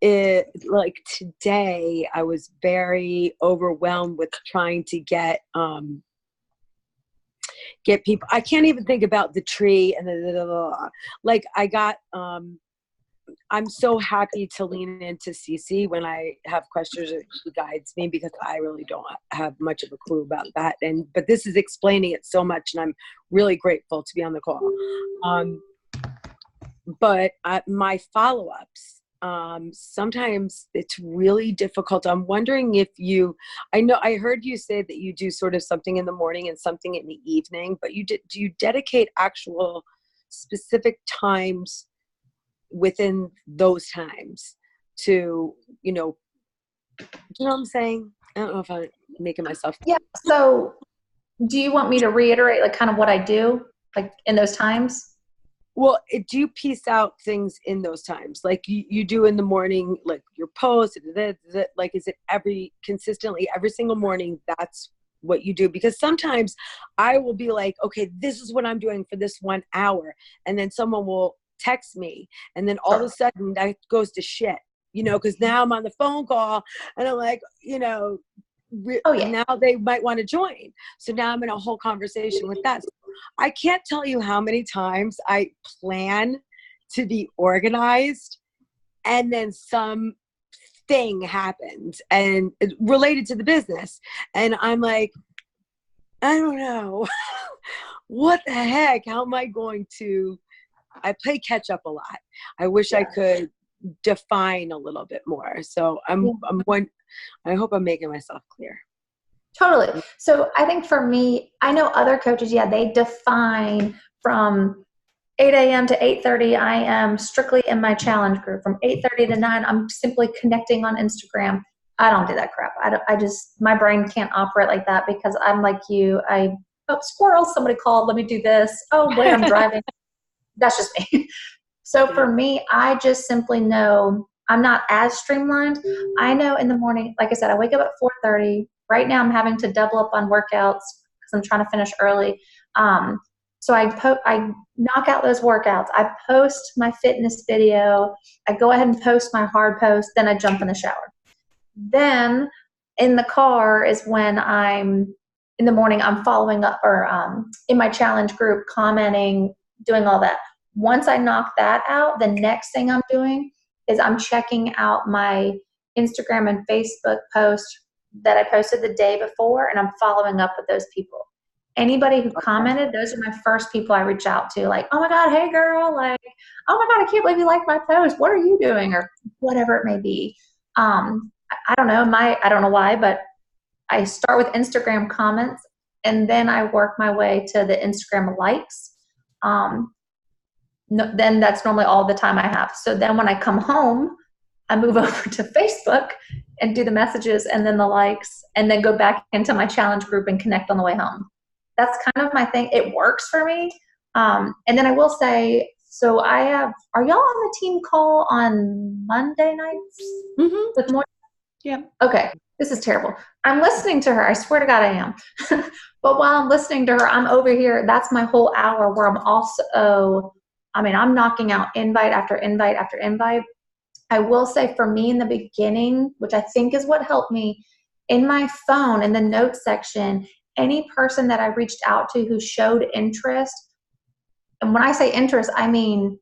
like today I was very overwhelmed with trying to get people. I can't even think about the tree and like I got, I'm so happy to lean into Cece when I have questions. She guides me because I really don't have much of a clue about that. But this is explaining it so much, and I'm really grateful to be on the call. But my follow-ups, sometimes it's really difficult. I'm wondering if I heard you say that you do sort of something in the morning and something in the evening, but do you dedicate actual specific times within those times to, you know what I'm saying? I don't know if I'm making myself. Yeah. So do you want me to reiterate like kind of what I do like in those times? Well, do you piece out things in those times? Like you do in the morning, like your post, like, is it consistently every single morning? That's what you do? Because sometimes I will be like, okay, this is what I'm doing for this 1 hour. And then someone will text me. And then all of a sudden that goes to shit, because now I'm on the phone call and I'm like, now they might want to join. So now I'm in a whole conversation with that. So I can't tell you how many times I plan to be organized and then some thing happens and related to the business. And I'm like, I don't know. What the heck? How am I going to, I play catch up a lot. I wish I could define a little bit more. So I hope I'm making myself clear. Totally. So I think for me, I know other coaches, they define from 8 a.m. to 8:30. I am strictly in my challenge group. From 8:30 to 9, I'm simply connecting on Instagram. I don't do that crap. My brain can't operate like that because I'm like you. Squirrel, somebody called, let me do this. Oh, wait, I'm driving. That's just me. So for me, I just simply know I'm not as streamlined. I know in the morning, like I said, I wake up at 4:30. Right now I'm having to double up on workouts because I'm trying to finish early. So I knock out those workouts. I post my fitness video. I go ahead and post my hard post. Then I jump in the shower. Then in the car is when in the morning, I'm following up or in my challenge group, commenting, doing all that. Once I knock that out, the next thing I'm doing is I'm checking out my Instagram and Facebook post that I posted the day before, and I'm following up with those people. Anybody who commented, those are my first people I reach out to, like, oh my God, hey girl, like, oh my God, I can't believe you liked my post. What are you doing? Or whatever it may be. I don't know. I don't know why, but I start with Instagram comments, and then I work my way to the Instagram likes. Then that's normally all the time I have. So then when I come home, I move over to Facebook and do the messages and then the likes, and then go back into my challenge group and connect on the way home. That's kind of my thing. It works for me. And then I will say, so are y'all on the team call on Monday nights? Mm-hmm. With more? Yeah. Okay. This is terrible. I'm listening to her. I swear to God I am. But while I'm listening to her, I'm over here. That's my whole hour where I'm knocking out invite after invite after invite. I will say for me in the beginning, which I think is what helped me, in my phone, in the notes section, any person that I reached out to who showed interest, and when I say interest, I mean,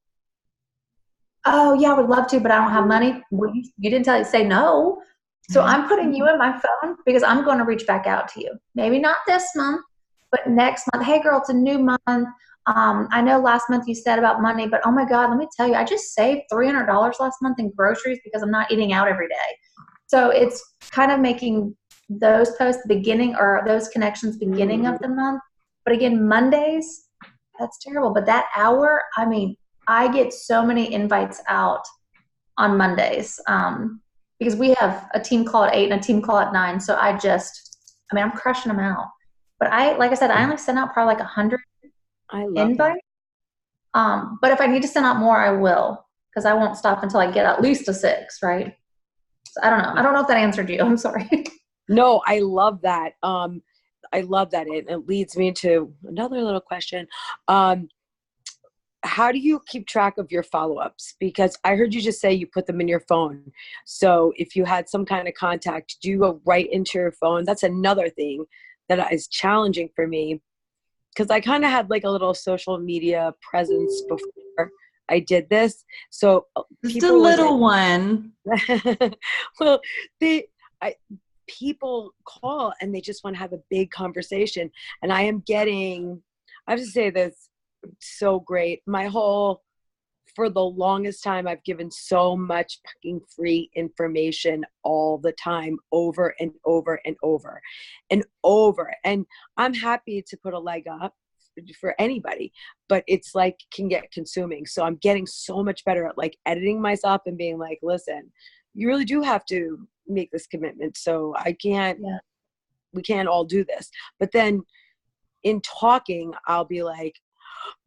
oh yeah, I would love to, but I don't have money. Well, you didn't say no. So I'm putting you in my phone because I'm going to reach back out to you. Maybe not this month, but next month. Hey girl, it's a new month. I know last month you said about money, but oh my God, let me tell you, I just saved $300 last month in groceries because I'm not eating out every day. So it's kind of making those posts beginning, or those connections beginning of the month. But again, Mondays, that's terrible. But that hour, I mean, I get so many invites out on Mondays because we have a team call at 8 and a team call at 9. So I'm crushing them out. But like I said, I only sent out probably like 100 invites. But if I need to send out more, I will, because I won't stop until I get at least a 6, right? So I don't know. I don't know if that answered you. I'm sorry. No, I love that. I love that. It leads me to another little question. How do you keep track of your follow-ups? Because I heard you just say you put them in your phone. So if you had some kind of contact, do you go right into your phone? That's another thing that is challenging for me, because I kind of had like a little social media presence before I did this. So just a little one. Well, people call and they just want to have a big conversation. And I have to say this, so great. For the longest time, I've given so much fucking free information all the time, over and over and over and over. And I'm happy to put a leg up for anybody, but it's like can get consuming. So I'm getting so much better at like editing myself and being like, listen, you really do have to make this commitment. So we can't all do this. But then in talking, I'll be like,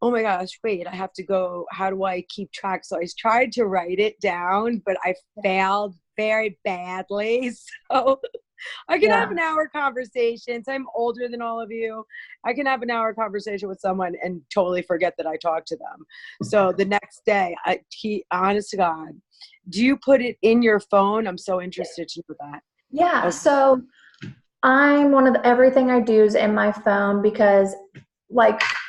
oh my gosh, wait, I have to go. How do I keep track? So I tried to write it down, but I failed very badly. So I can have an hour conversation. So I'm older than all of you. I can have an hour conversation with someone and totally forget that I talked to them. So the next day, honest to God, do you put it in your phone? I'm so interested to know that. Yeah. Okay. So I'm everything I do is in my phone because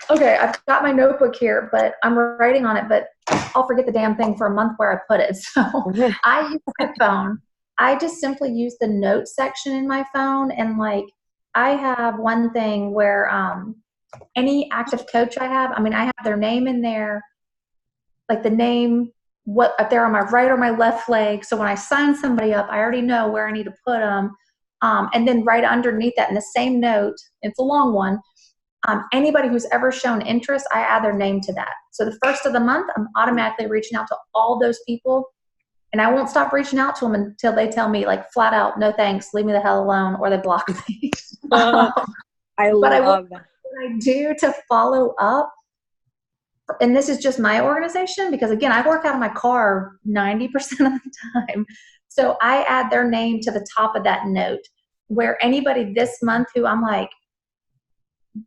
I've got my notebook here, but I'm writing on it, but I'll forget the damn thing for a month where I put it. So I use my phone. I just simply use the notes section in my phone. And I have one thing where any active coach I have their name in there, like the name, what if they're on my right or my left leg. So when I sign somebody up, I already know where I need to put them. And then right underneath that in the same note, it's a long one, anybody who's ever shown interest, I add their name to that. So the first of the month, I'm automatically reaching out to all those people, and I won't stop reaching out to them until they tell me flat out, no thanks, leave me the hell alone, or they block me. I love that. What I do to follow up, and this is just my organization, because again, I work out of my car 90% of the time. So I add their name to the top of that note, where anybody this month who I'm like,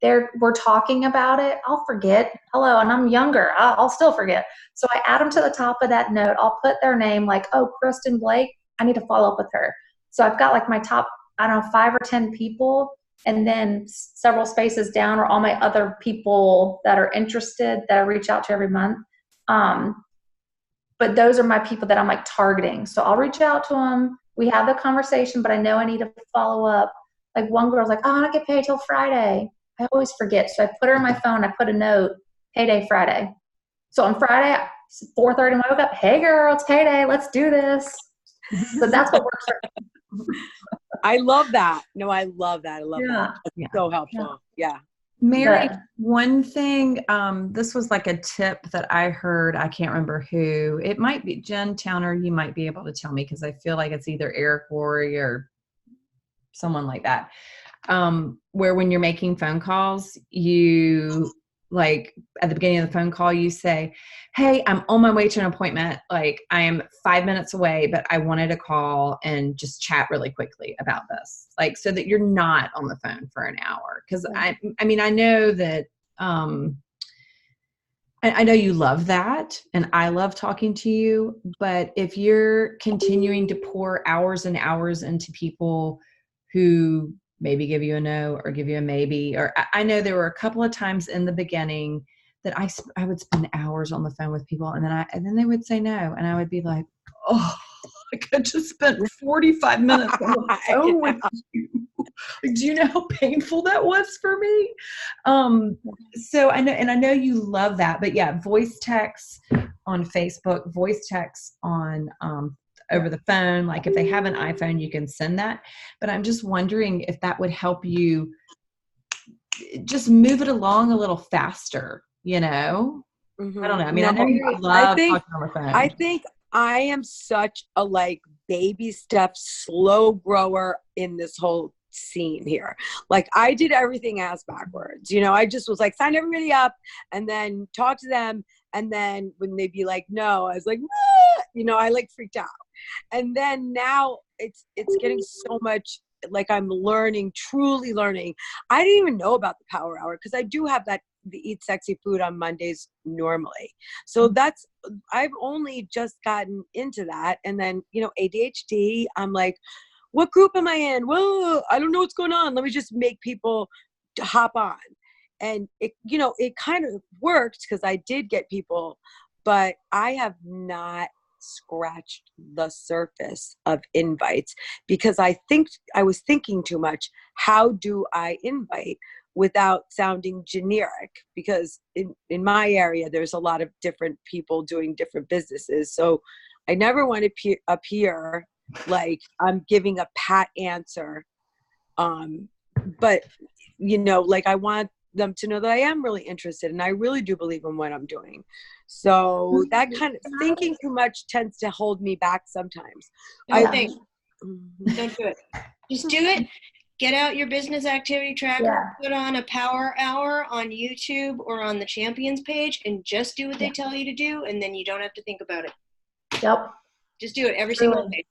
we're talking about it, I'll forget. Hello, and I'm younger. I'll still forget. So I add them to the top of that note. I'll put their name Kristin Blake. I need to follow up with her. So I've got my top, 5 or 10 people, and then several spaces down are all my other people that are interested that I reach out to every month. But those are my people that I'm targeting. So I'll reach out to them. We have the conversation, but I know I need to follow up. One girl's like, oh, I don't get paid till Friday. I always forget. So I put her in my phone. I put a note, payday Friday. So on Friday, 4:30 when I woke up, hey girl, it's payday. Let's do this. So that's what works for me. I love that. No, I love that. I love that. That's so helpful. Yeah. Mary, one thing, this was a tip that I heard, I can't remember who. It might be Jen Towner. You might be able to tell me, because I feel like it's either Eric Worre or someone like that. Where when you're making phone calls, you at the beginning of the phone call, you say, hey, I'm on my way to an appointment. I am 5 minutes away, but I wanted to call and just chat really quickly about this. So that you're not on the phone for an hour. Cause I know that, I know you love that, and I love talking to you, but if you're continuing to pour hours and hours into people who maybe give you a no or give you a maybe. Or I know there were a couple of times in the beginning that I would spend hours on the phone with people, and then they would say no, and I would be like, oh, I could just spend 45 minutes on the phone with you. Like, do you know how painful that was for me? So I know, and I know you love that, but yeah, voice text on Facebook, voice text on over the phone. Like if they have an iPhone, you can send that. But I'm just wondering if that would help you just move it along a little faster, you know? I don't know. I mean, I know you love talking on the phone. I think I am such a like baby step slow grower in this whole scene here. Like I did everything ass backwards. You know, I just was like, sign everybody up and then talk to them. And then when they'd be like, no, I was like, nah! You know, I like freaked out. And then now it's getting so much like I'm learning, truly learning. I didn't even know about the power hour because I do have the eat sexy food on Mondays normally. So I've only just gotten into that. And then, you know, ADHD, I'm like, what group am I in? Whoa, I don't know what's going on. Let me just make people hop on. And it, you know, it kind of worked because I did get people, but I have not scratched the surface of invites because I was thinking too much. How do I invite without sounding generic? Because in my area, there's a lot of different people doing different businesses. So I never want to appear like I'm giving a pat answer. But, you know, like I want them to know that I am really interested and I really do believe in what I'm doing. So that kind of thinking too much tends to hold me back sometimes. Don't do it. Just do it. Get out your business activity tracker, put on a power hour on YouTube or on the Champions page and just do what they tell you to do. And then you don't have to think about it. Yep. Just do it every single day.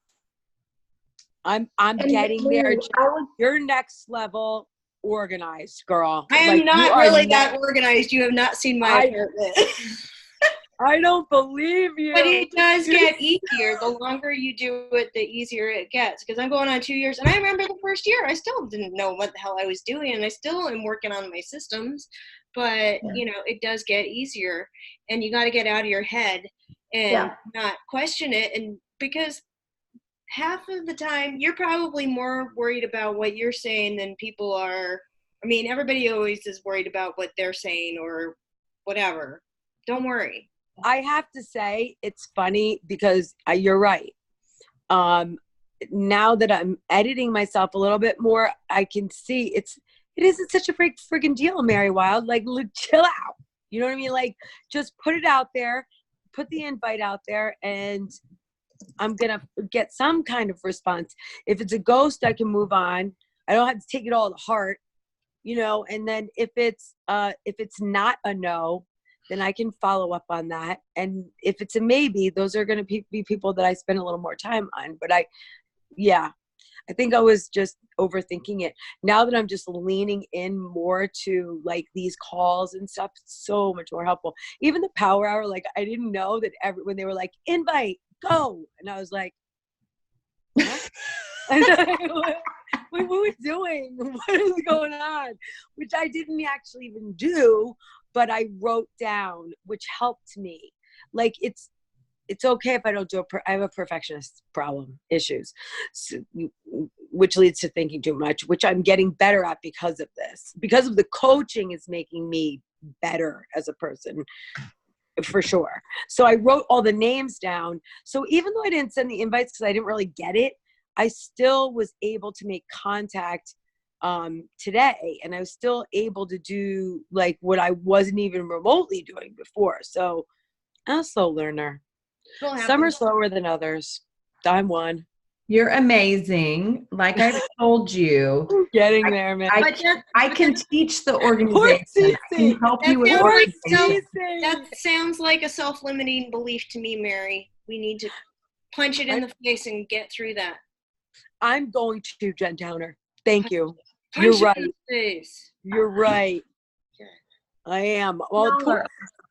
I'm getting there. You're next level organized, girl. I am not really that organized. You have not seen my apartment. I don't believe you. But it does get easier. The longer you do it, the easier it gets. Because I'm going on 2 years. And I remember the first year, I still didn't know what the hell I was doing. And I still am working on my systems. But, you know, it does get easier. And you got to get out of your head and not question it. And because half of the time, you're probably more worried about what you're saying than people are. I mean, everybody always is worried about what they're saying or whatever. Don't worry. I have to say, it's funny because you're right. Now that I'm editing myself a little bit more, I can see it isn't such a freaking deal, Mary Wild. Like, chill out. You know what I mean? Like, just put it out there, put the invite out there, and I'm going to get some kind of response. If it's a ghost, I can move on. I don't have to take it all to heart, you know, and then if it's not a no, then I can follow up on that. And if it's a maybe, those are going to be people that I spend a little more time on. But I think I was just overthinking it. Now that I'm just leaning in more to like these calls and stuff, it's so much more helpful. Even the power hour, like I didn't know that when they were like, invite, go. And I was like, what? What are we doing? What is going on? Which I didn't actually even do, but I wrote down, which helped me. Like it's okay if I don't do I have a perfectionist issues, so, which leads to thinking too much, which I'm getting better at because of this. Because of the coaching is making me better as a person, for sure. So I wrote all the names down. So even though I didn't send the invites because I didn't really get it, I still was able to make contact today, and I was still able to do like what I wasn't even remotely doing before. So I'm a slow learner. Some are slower than others. I'm one. You're amazing. Like I told you, I'm getting there, man. I can teach the organization. I can help you with organization. That sounds like a self-limiting belief to me, Mary. We need to punch it in the face and get through that. I'm going to, Jen Towner. Thank you. You're right. You're right. I am. Well,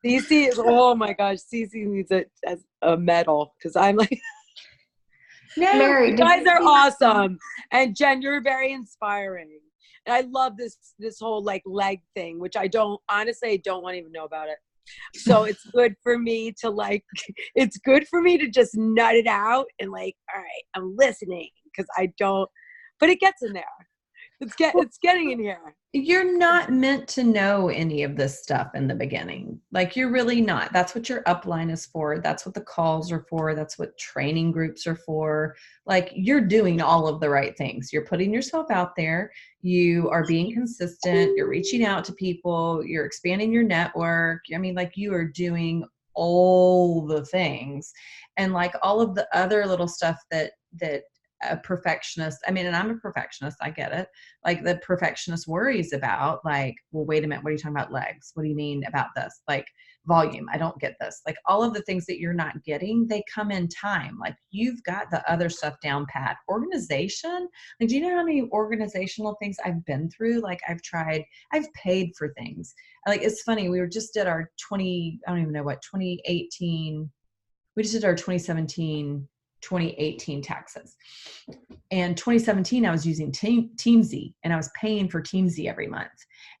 Cece is, oh my gosh, Cece needs a medal because I'm like, no, Mary, you guys are awesome. And Jen, you're very inspiring. And I love this whole like leg thing, which I don't want to even know about it. So it's good for me to like, it's good for me to just nut it out and like, all right, I'm listening, because I don't, but it gets in there. It's getting in here. You're not meant to know any of this stuff in the beginning. Like, you're really not. That's what your upline is for. That's what the calls are for. That's what training groups are for. Like, you're doing all of the right things. You're putting yourself out there. You are being consistent. You're reaching out to people. You're expanding your network. I mean, like, you are doing all the things. And like all of the other little stuff that a perfectionist, I mean, and I'm a perfectionist, I get it. Like, the perfectionist worries about, like, well, wait a minute, what are you talking about legs? What do you mean about this? Like, volume, I don't get this. Like, all of the things that you're not getting, they come in time. Like, you've got the other stuff down pat. Organization, like, do you know how many organizational things I've been through? Like, I've paid for things. Like, it's funny, we just did our 2018, we just did our 2018 taxes. And 2017, I was using Teamsy, and I was paying for Teamsy every month.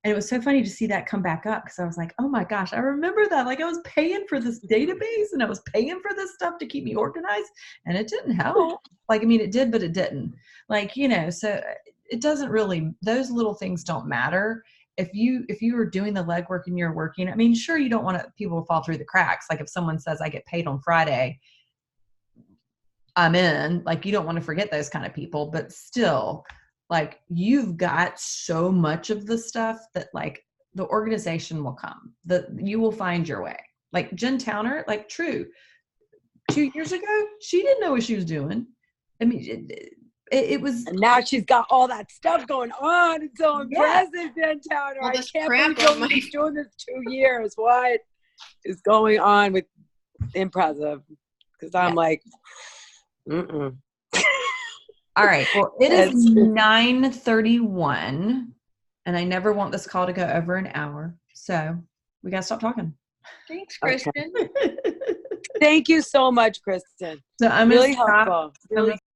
And it was so funny to see that come back up, because I was like, oh my gosh, I remember that. Like, I was paying for this database, and I was paying for this stuff to keep me organized, and it didn't help. Like, I mean, it did, but it didn't. Like, you know, so it doesn't really, those little things don't matter. If you are doing the legwork and you're working, I mean, sure, you don't want people to fall through the cracks. Like, if someone says, I get paid on Friday, I'm in, like, you don't want to forget those kind of people, but still, like, you've got so much of the stuff that, like, the organization will come, you will find your way. Like Jen Towner, like, true, 2 years ago, she didn't know what she was doing. I mean, it was, and now she's got all that stuff going on. It's so impressive, Jen Towner. I can't believe she's doing this 2 years. What is going on with impressive? Because I'm like, all right. Well, it is 9:31, and I never want this call to go over an hour. So we got to stop talking. Thanks, Kristin. Thank you so much, Kristin. So I'm really helpful. Really